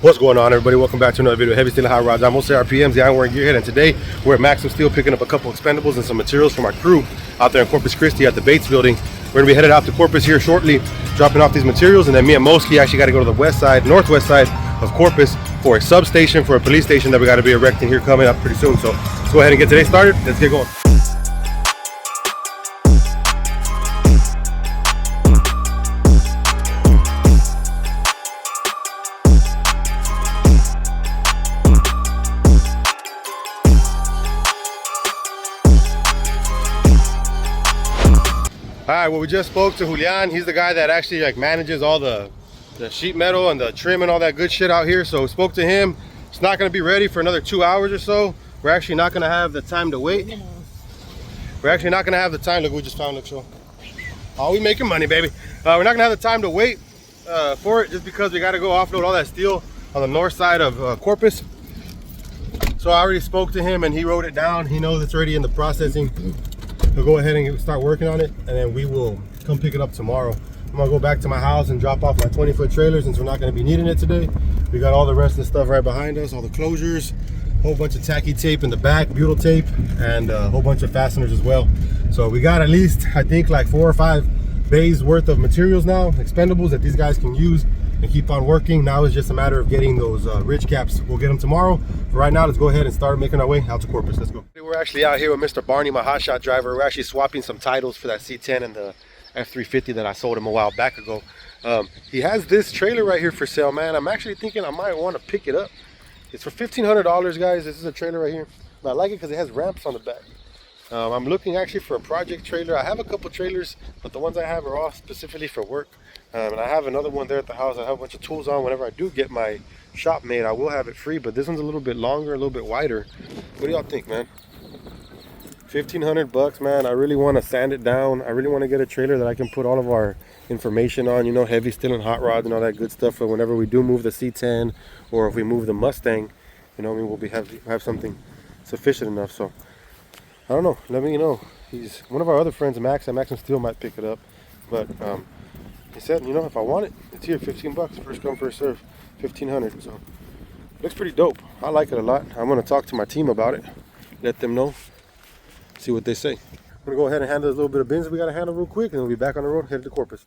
What's going on, everybody? Welcome back to another video of Heavy Steel and Hot Rods. I'm Jose RPM's the Ironworkers Gearhead, and today we're at Maxim Steel picking up a couple expendables and some materials from our crew out there in Corpus Christi at the Bates building. We're gonna be headed out to Corpus here shortly, dropping off these materials, and then me and Moski actually got to go to the northwest side of Corpus for a substation for a police station that we got to be erecting here coming up pretty soon. So let's go ahead and get today started. Let's get going. All right, well, we just spoke to Julian. He's the guy that actually manages all the sheet metal and the trim and all that good shit out here. So we spoke to him. It's not going to be ready for another 2 hours or so. We're actually not going to have the time to wait. We're actually not going to have the time. Look, we just found it. So, oh, we making money, baby. We're not going to have the time to wait for it just because we got to go offload all that steel on the north side of Corpus. So I already spoke to him and he wrote it down. He knows it's already in the processing. We'll go ahead and start working on it, and then we will come pick it up tomorrow. I'm gonna go back to my house and drop off my 20-foot trailer since we're not gonna be needing it today. We got all the rest of the stuff right behind us, all the closures, a whole bunch of tacky tape in the back, butyl tape, and a whole bunch of fasteners as well. So we got at least, I think, like 4 or 5 bays worth of materials now, expendables that these guys can use and keep on working. Now it's just a matter of getting those ridge caps. We'll get them tomorrow. For right now, let's go ahead and start making our way out to Corpus. Let's go. We're actually out here with Mr. Barney, my hotshot driver. We're actually swapping some titles for that C10 and the F350 that I sold him a while back ago. He has this trailer right here for sale, man. I'm actually thinking I might want to pick it up. It's for $1,500, guys. This is a trailer right here. But I like it because it has ramps on the back. I'm looking actually for a project trailer. I have a couple trailers, but the ones I have are all specifically for work. And I have another one there at the house. I have a bunch of tools on. Whenever I do get my shop made, I will have it free, but this one's a little bit longer, a little bit wider. What do y'all think, man? 1,500 bucks, man. I really want to sand it down. I really want to get a trailer that I can put all of our information on, you know, heavy steel and hot rods and all that good stuff for whenever we do move the C10 or if we move the Mustang, you know, I mean, we'll have something sufficient enough. So I don't know, let me know. He's one of our other friends, Max at Maxim Steel, might pick it up, but he said, you know, if I want it, it's here, 15 bucks, first come, first serve, 1,500. So looks pretty dope. I like it a lot. I'm gonna talk to my team about it, let them know, see what they say. I'm gonna go ahead and handle this little bit of business we gotta handle real quick, and then we'll be back on the road, headed to Corpus.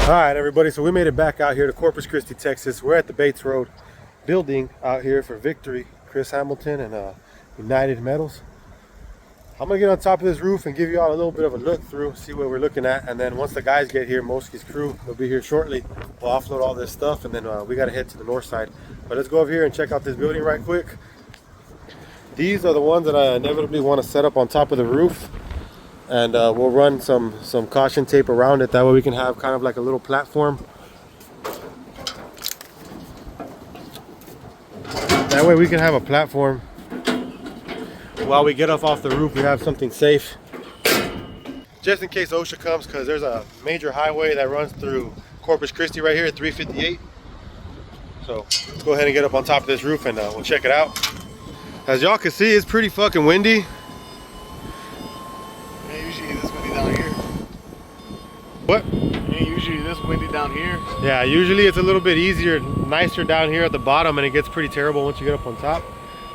All right, everybody, so we made it back out here to Corpus Christi, Texas. We're at the Bates Road building out here for Victory, Chris Hamilton, and United Metals. I'm gonna get on top of this roof and give you all a little bit of a look through, see what we're looking at, and then once the guys get here, Moski's crew will be here shortly. We'll offload all this stuff, and then we gotta head to the north side. But let's go over here and check out this building right quick. These are the ones that I inevitably want to set up on top of the roof. And we'll run some caution tape around it. That way we can have kind of like a little platform. That way we can have a platform. While we get off the roof, we have something safe. Just in case OSHA comes, because there's a major highway that runs through Corpus Christi right here at 358. So let's go ahead and get up on top of this roof and we'll check it out. As y'all can see, it's pretty fucking windy. What? Ain't usually this windy down here. Yeah, usually it's a little bit easier, nicer down here at the bottom, and it gets pretty terrible once you get up on top.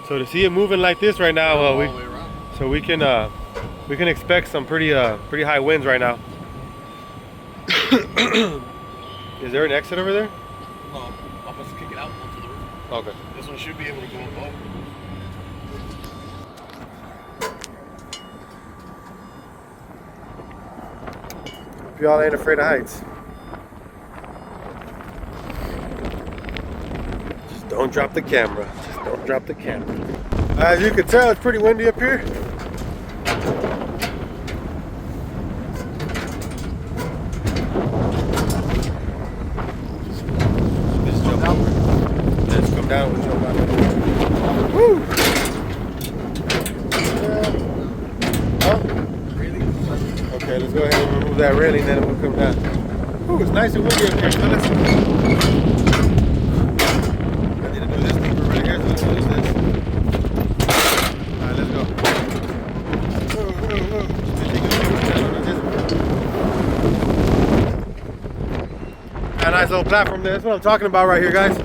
So to see it moving like this right now, we can expect some pretty high winds right now. Is there an exit over there? No, I'm supposed to kick it out onto the roof. Okay. This one should be able to go above. Y'all ain't afraid of heights. Just don't drop the camera. Just don't drop the camera. As you can tell, it's pretty windy up here. Huh? Really? Okay, let's go ahead and remove that railing, then it will come down. Ooh, it's nice and windy up here, fellas. I need to do this deeper right here, so let's use this. Alright, let's go. A nice little platform there. That's what I'm talking about right here, guys.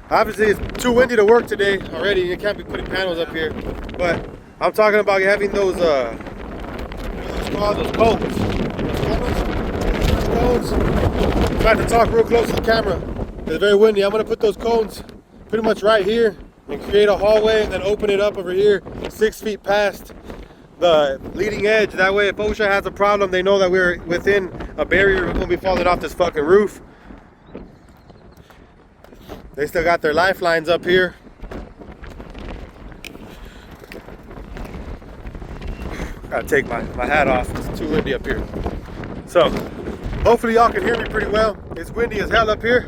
Obviously, it's too windy to work today already. You can't be putting panels up here. But I'm talking about having those, what's called, those cones. Cones. I'm about to talk real close to the camera. It's very windy. I'm going to put those cones pretty much right here and create a hallway and then open it up over here 6 feet past the leading edge. That way, if OSHA has a problem, they know that we're within a barrier. We're going to be falling off this fucking roof. They still got their lifelines up here. Gotta take my hat off. It's too windy up here. So, hopefully y'all can hear me pretty well. It's windy as hell up here.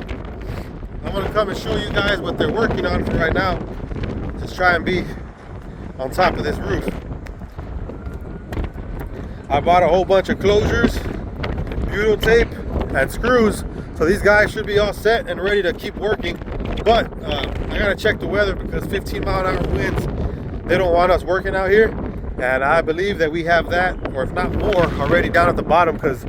I'm gonna come and show you guys what they're working on for right now. Just try and be on top of this roof. I bought a whole bunch of closures, butyl tape, and screws. So these guys should be all set and ready to keep working. But I gotta check the weather because 15-mile-an-hour winds, they don't want us working out here. And I believe that we have that, or if not more, already down at the bottom because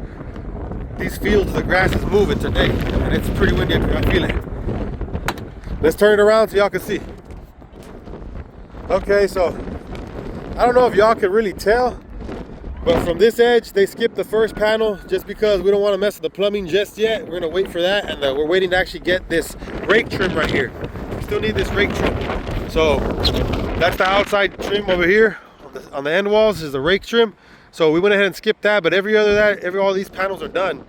these fields, the grass is moving today. And it's pretty windy up here, I feel it. Let's turn it around so y'all can see. Okay, so I don't know if y'all can really tell, but from this edge, they skipped the first panel just because we don't want to mess with the plumbing just yet. We're gonna wait for that, and we're waiting to actually get this rake trim right here. We still need this rake trim. So that's the outside trim over here. On the end walls is the rake trim. So we went ahead and skipped that, but all these panels are done.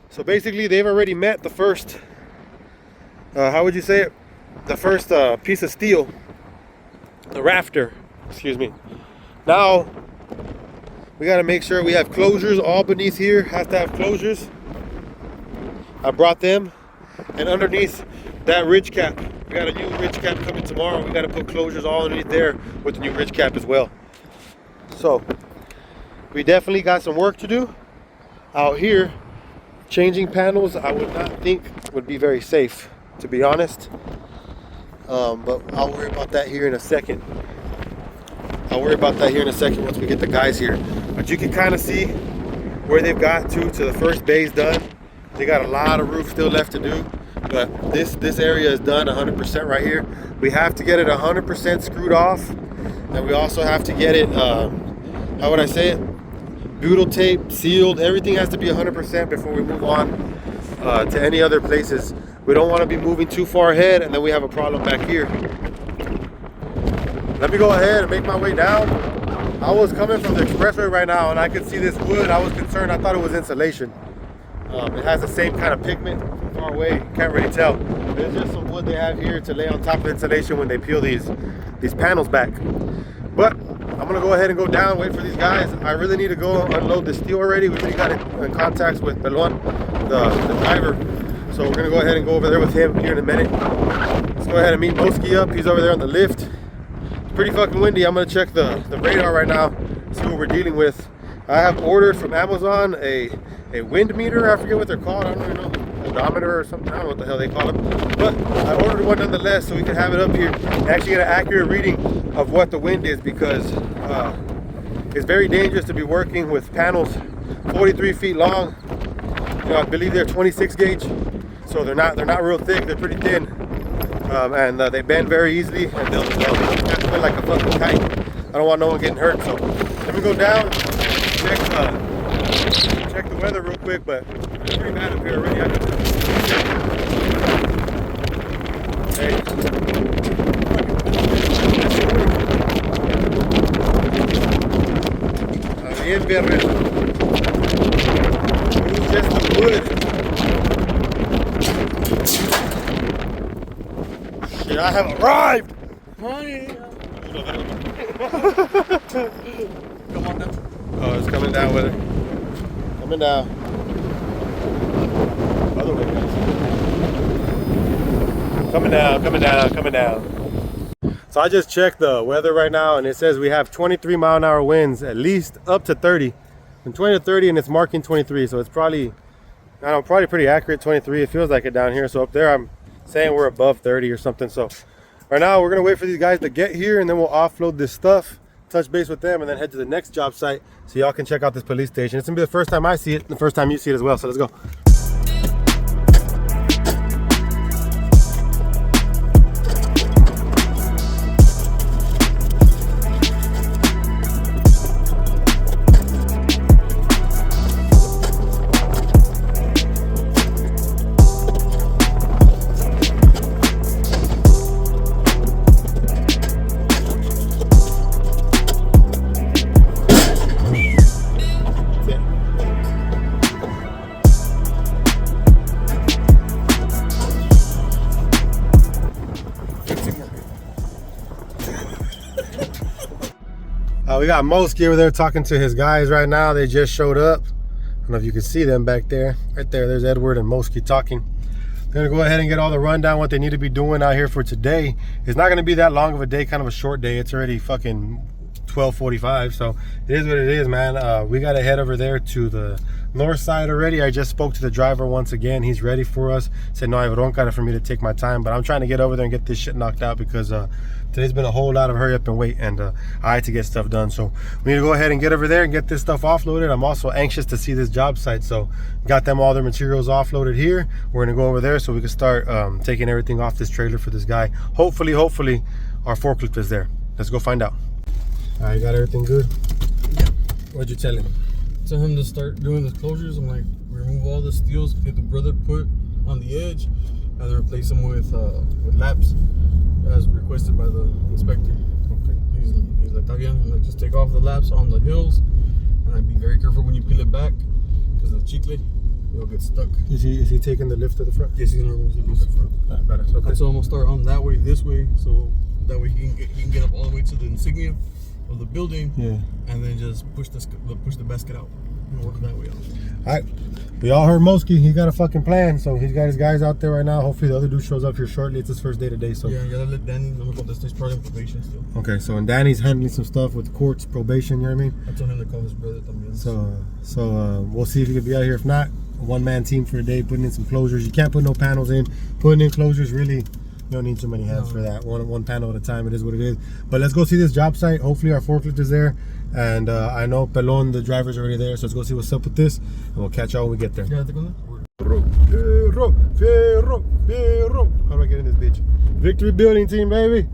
So basically, they've already met the first, how would you say it? The first piece of steel, the rafter, excuse me. Now, we got to make sure we have closures. All beneath here has to have closures. I brought them. And underneath that ridge cap, we got a new ridge cap coming tomorrow. We got to put closures all underneath there with the new ridge cap as well. So, we definitely got some work to do out here. Changing panels, I would not think would be very safe, to be honest. But I'll worry about that here in a second. Once we get the guys here. But you can kind of see where they've got to the first bay's done. They got a lot of roof still left to do, but this area is done 100% right here. We have to get it 100% screwed off, and we also have to get it, how would I say it? Butyl tape, sealed. Everything has to be 100% before we move on to any other places. We don't want to be moving too far ahead, and then we have a problem back here. Let me go ahead and make my way down. I was coming from the expressway right now and I could see this wood. I was concerned. I thought it was insulation. It has the same kind of pigment from far away. You can't really tell. There's just some wood they have here to lay on top of insulation when they peel these panels back. But I'm gonna go ahead and go down, wait for these guys. I really need to go unload the steel already. We already got in contact with Belon, the driver. So we're gonna go ahead and go over there with him here in a minute. Let's go ahead and meet Boski up. He's over there on the lift. Pretty fucking windy. I'm gonna check the radar right now, see what we're dealing with. I have ordered from Amazon a wind meter. I forget what they're called. I don't even know, odometer or something. I don't know what the hell they call them. But I ordered one nonetheless, so we can have it up here and actually get an accurate reading of what the wind is, because it's very dangerous to be working with panels 43 feet long. You know, I believe they're 26 gauge, so they're not real thick. They're pretty thin. And they bend very easily, and they'll spin like a fucking kite. I don't want no one getting hurt, so let me go down, check the weather real quick, but it's pretty bad up here already. Hey. Bien, perro. It's just the wood. Shit, I have arrived! Honey. Come on down. Oh, it's coming down with it. Coming down. Other way, guys. Coming down. So So I just checked the weather right now, and it says we have 23-mile-an-hour winds, at least up to 30. From 20 to 30, and it's marking 23. So it's probably, I don't know, probably pretty accurate 23. It feels like it down here. So up there, I'm saying we're above 30 or something. So right now, we're gonna wait for these guys to get here, and then we'll offload this stuff, touch base with them, and then head to the next job site so y'all can check out this police station. It's gonna be the first time I see it, the first time you see it as well. So let's go. We got Mosky over there talking to his guys right now. They just showed up. I don't know if you can see them back there. Right there, there's Edward and Mosky talking. They're gonna go ahead and get all the rundown, what they need to be doing out here for today. It's not gonna be that long of a day, kind of a short day. It's already fucking 12:45, so it is what it is, man. We gotta head over there to the north side already. I just spoke to the driver once again. He's ready for us. Said no hay bronca for me to take my time, but I'm trying to get over there and get this shit knocked out because today's been a whole lot of hurry up and wait, and I had to get stuff done. So we need to go ahead and get over there and get this stuff offloaded. I'm also anxious to see this job site, so got them all their materials offloaded here. We're gonna go over there so we can start taking everything off this trailer for this guy. Hopefully our forklift is there. Let's go find out. All right, got everything good? Yep. What'd you tell him? Tell him to start doing his closures. I'm like, remove all the steels that the brother put on the edge, and then replace them with laps, as requested by the inspector. Okay. He's like, "Está bien." I'm like, just take off the laps on the hills, and I'd be very careful when you peel it back, because the chicle, it'll get stuck. Is he taking the lift to the front? Yes, he's gonna remove the lift to the front. All right, badass. Okay. So I'm gonna start on that way, this way, so that way he can get up all the way to the insignia of the building, Yeah. and then just push the basket out and work that way out. All right. We all heard Mosky. He got a fucking plan, so he's got his guys out there right now. Hopefully the other dude shows up here shortly. It's his first day today, so. Yeah, you gotta let Danny know about this. He's part of probation still. Okay, so and Danny's handling some stuff with courts, probation. You know what I mean? I told him to call his brother también. So we'll see if he can be out here. If not, a one-man team for a day, putting in some closures. You can't put no panels in. Putting in closures really. You don't need too many hands for that. One panel at a time. It is what it is. But let's go see this job site. Hopefully our forklift is there. And I know Pelon, the driver's already there. So let's go see what's up with this. And we'll catch y'all when we get there. Yeah, Fierro. How do I get in this bitch? Victory building team, baby.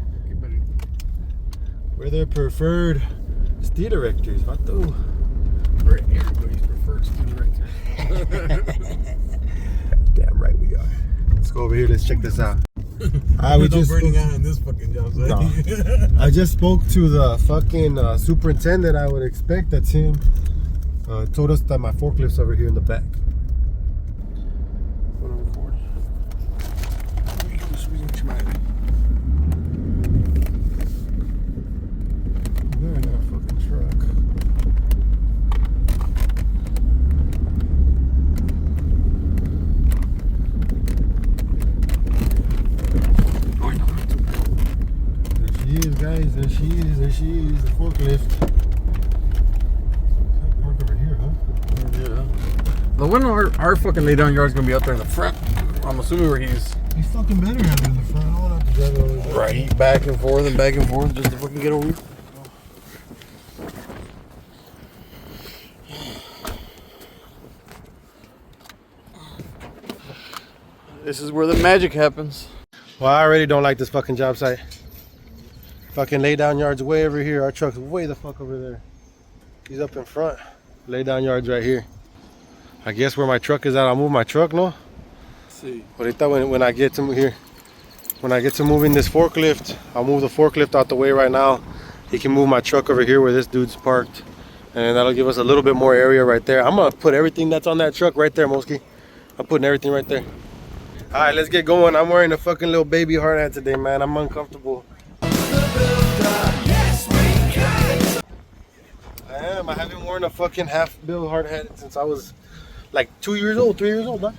We're their preferred steel directors. Vato. We're everybody's preferred steel director. Damn right we are. Let's go over here. Let's check this out. We just burning out in this fucking job. So. No. I just spoke to the fucking superintendent. I would expect that's him. Told us that my forklift's over here in the back. They're in that fucking truck. Guys, there she is, the forklift. Park over here, huh? Yeah. The one our fucking lay down yard's gonna be out there in the front. I'm assuming where he's fucking better have it in the front. I don't have to drive it all the way back. right back and forth just to fucking get over. This is where the magic happens. Well, I already don't like this fucking job site. Fucking lay down yard's way over here. Our truck's way the fuck over there. He's up in front. Lay down yard's right here. I guess where my truck is at, I'll move my truck, no? Let's see. Ahorita when I get to here, when I get to moving this forklift, I'll move the forklift out the way right now. He can move my truck over here where this dude's parked. And that'll give us a little bit more area right there. I'm gonna put everything that's on that truck right there, Mosky. I'm putting everything right there. All right, let's get going. I'm wearing a fucking little baby hard hat today, man. I'm uncomfortable. I haven't worn a fucking half bill hard hat since I was like 2 years old, 3 years old, man.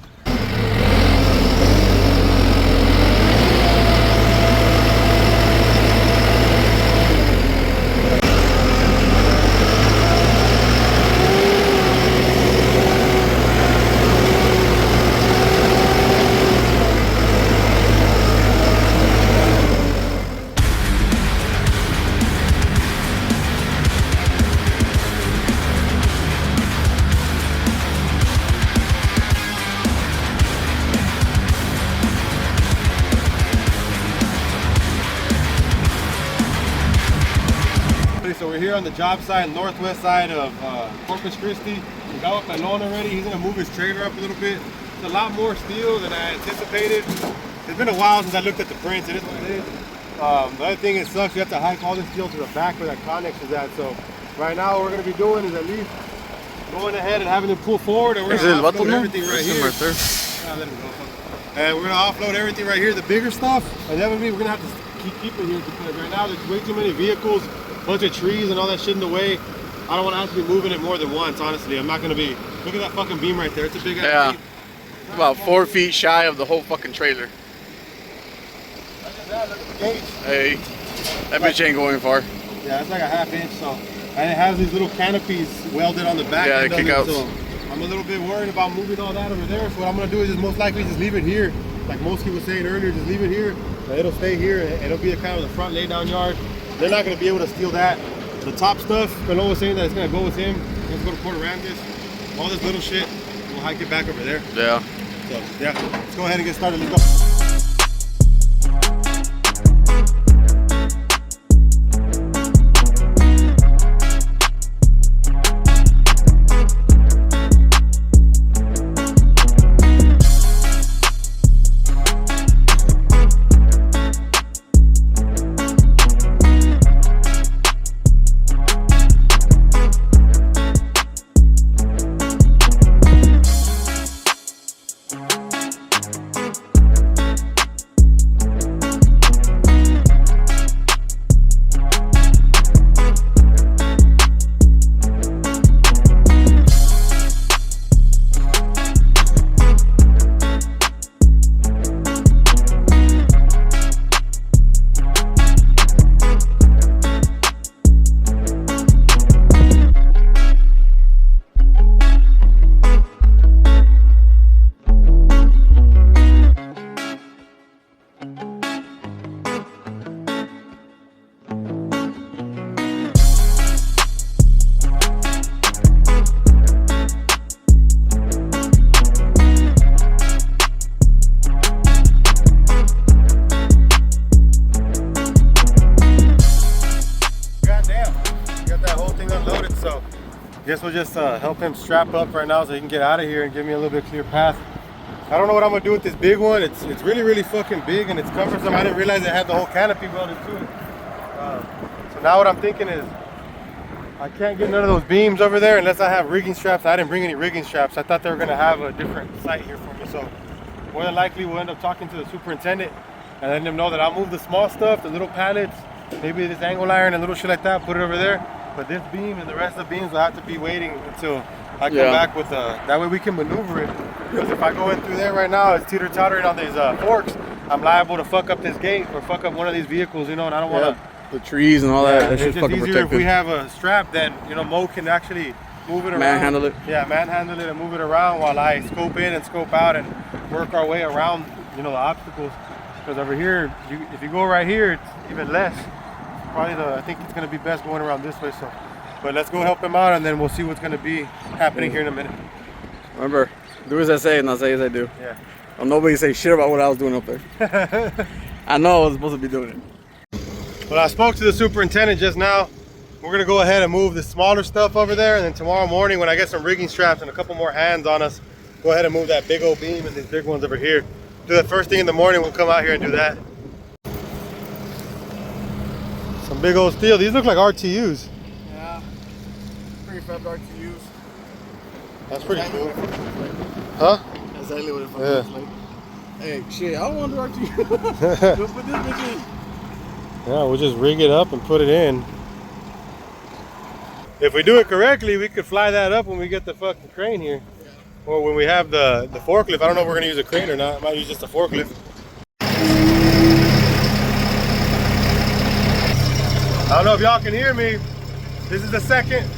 here on the job site, northwest side of Corpus Christi. We got with Pelon already. He's gonna move his trailer up a little bit. It's a lot more steel than I anticipated. It's been a while since I looked at the prints. It is what it is. The other thing, it sucks. You have to hike all this steel to the back where that connex is at. So right now, what we're gonna be doing is at least going ahead and having it pull forward, and we're gonna offload everything right here. Let him go. And we're gonna offload everything right here, the bigger stuff, and then we're gonna have to keep it here because right now there's way too many vehicles, a bunch of trees and all that shit in the way. I don't want to have to be moving it more than once, honestly. I'm not gonna be. Look at that fucking beam right there. It's a big ass beam. About 4 feet shy of the whole fucking trailer. Look at that. Look at the gauge. Hey, that bitch ain't going far. Yeah, it's like a 1/2 inch. So, and it has these little canopies welded on the back. Yeah, the kickouts. So I'm a little bit worried about moving all that over there. So what I'm gonna do is just most likely just leave it here. Like Mosky was saying earlier, just leave it here. And it'll stay here. And it'll be a kind of the front lay down yard. They're not gonna be able to steal that. The top stuff, Pelon was saying that it's gonna go with him. Let's go to Port Aransas. All this little shit, we'll hike it back over there. Yeah. So yeah, let's go ahead and get started. Let's go. Guess we'll just help him strap up right now so he can get out of here and give me a little bit clear path. I don't know what I'm gonna do with this big one. It's really fucking big and it's cumbersome. I didn't realize it had the whole canopy welded to it. So now what I'm thinking is I can't get none of those beams over there unless I have rigging straps. I didn't bring any rigging straps. I thought they were gonna have a different site here for me. So more than likely we'll end up talking to the superintendent and letting him know that I'll move the small stuff, the little pallets, maybe this angle iron and little shit like that, put it over there. But this beam and the rest of the beams will have to be waiting until I come back with that way we can maneuver it. Because if I go in through there right now, it's teeter-tottering on these forks, I'm liable to fuck up this gate or fuck up one of these vehicles, you know, and I don't want to. The trees and all that. That it's just easier if we have a strap, then, you know, Mo can actually move it around. Manhandle it. Yeah, manhandle it and move it around while I scope in and scope out and work our way around, you know, the obstacles. Because over here, if you go right here, it's even less. Probably I think it's going to be best going around this way. So, but let's go help him out and then we'll see what's going to be happening here in a minute. Remember, do as I say and not say as I do. Yeah. Well, nobody say shit about what I was doing up there. I know I was supposed to be doing it. Well, I spoke to the superintendent just now. We're going to go ahead and move the smaller stuff over there, and then tomorrow morning when I get some rigging straps and a couple more hands on us, go ahead and move that big old beam and these big ones over here. Do that first thing in the morning. We'll come out here and do that. Some big old steel. These look like RTUs. Yeah, pretty fat RTUs. That's pretty cool. Huh? That's exactly what it fucking Yeah. looks like. Hey, shit, I don't want to RTU. Let's put this bitch in. Yeah, we'll just rig it up and put it in. If we do it correctly, we could fly that up when we get the fucking crane here. Yeah. Or when we have the forklift. I don't know if we're gonna use a crane or not. I might use just a forklift. I don't know if y'all can hear me. This is the second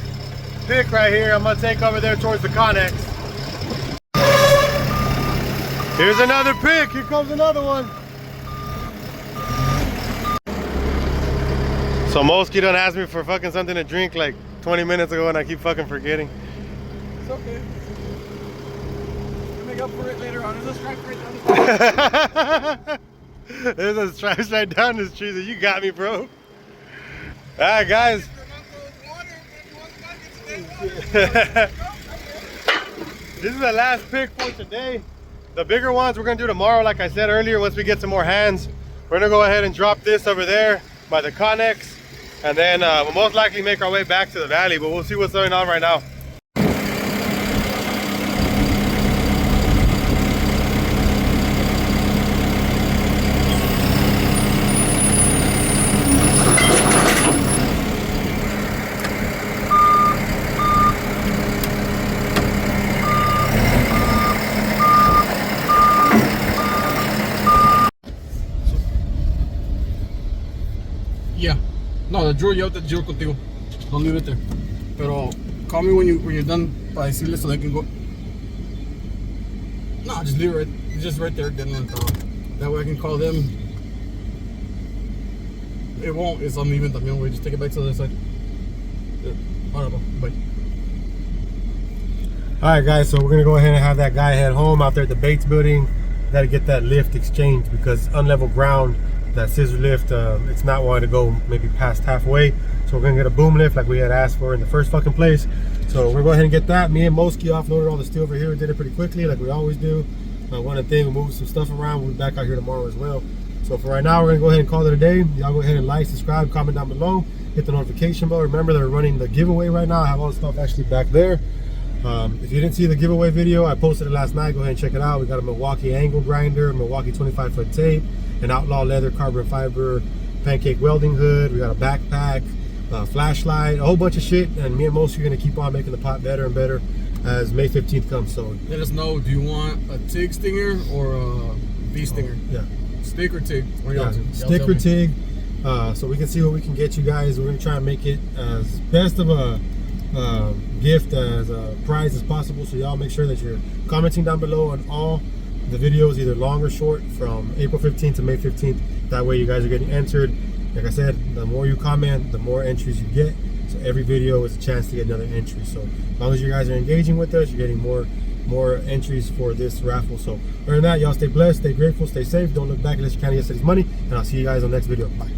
pick right here. I'm gonna take over there towards the Connex. Here's another pick. Here comes another one. So Mosky done asked me for fucking something to drink like 20 minutes ago and I keep fucking forgetting. It's okay. We'll make up for it later on. There's a stripe right down the street. There's a stripe right down the street. You got me, bro. Alright, guys. This is the last pick for today. The bigger ones we're gonna do tomorrow, like I said earlier, once we get some more hands. We're gonna go ahead and drop this over there by the Connex, and then we'll most likely make our way back to the valley, but we'll see what's going on right now. Yeah. No, the drill, you have to drill contigo. Don't leave it there. Pero call me when you're done para decirle so they can go. No, just leave it right. Just right there. Then that way I can call them. It won't. It's uneven también, way. Just take it back to the other side. Alright, bye. All right, guys, so we're gonna go ahead and have that guy head home out there at the Bates building. Got to get that lift exchanged because unlevel ground, that scissor lift, it's not wanting to go maybe past halfway. So we're gonna get a boom lift like we had asked for in the first fucking place. So we're gonna go ahead and get that. Me and Moski offloaded all the steel over here. We did it pretty quickly like we always do. One thing, we moved some stuff around. We'll be back out here tomorrow as well. So for right now, we're gonna go ahead and call it a day. Y'all go ahead and like, subscribe, comment down below, hit the notification bell. Remember they're running the giveaway right now. I have all the stuff actually back there. If you didn't see the giveaway video, I posted it last night. Go ahead and check it out. We got a Milwaukee angle grinder, Milwaukee 25-foot tape, an Outlaw leather carbon fiber pancake welding hood. We got a backpack, flashlight, a whole bunch of shit. And me and Most are gonna keep on making the pot better and better as May 15th comes. So Let us know. Do you want a TIG stinger or a V stinger? yeah, Stick or TIG? Or yeah, stick or TIG. So we can see what we can get you guys. We're gonna try and make it as best of a gift as a prize as possible. So y'all make sure that you're commenting down below on all the videos, either long or short, from April 15th to May 15th. That way you guys are getting entered. Like I said, the more you comment, the more entries you get. So every video is a chance to get another entry. So as long as you guys are engaging with us, you're getting more entries for this raffle. So other than that, y'all stay blessed, stay grateful, stay safe. Don't look back unless you count yesterday's money. And I'll see you guys on the next video. Bye.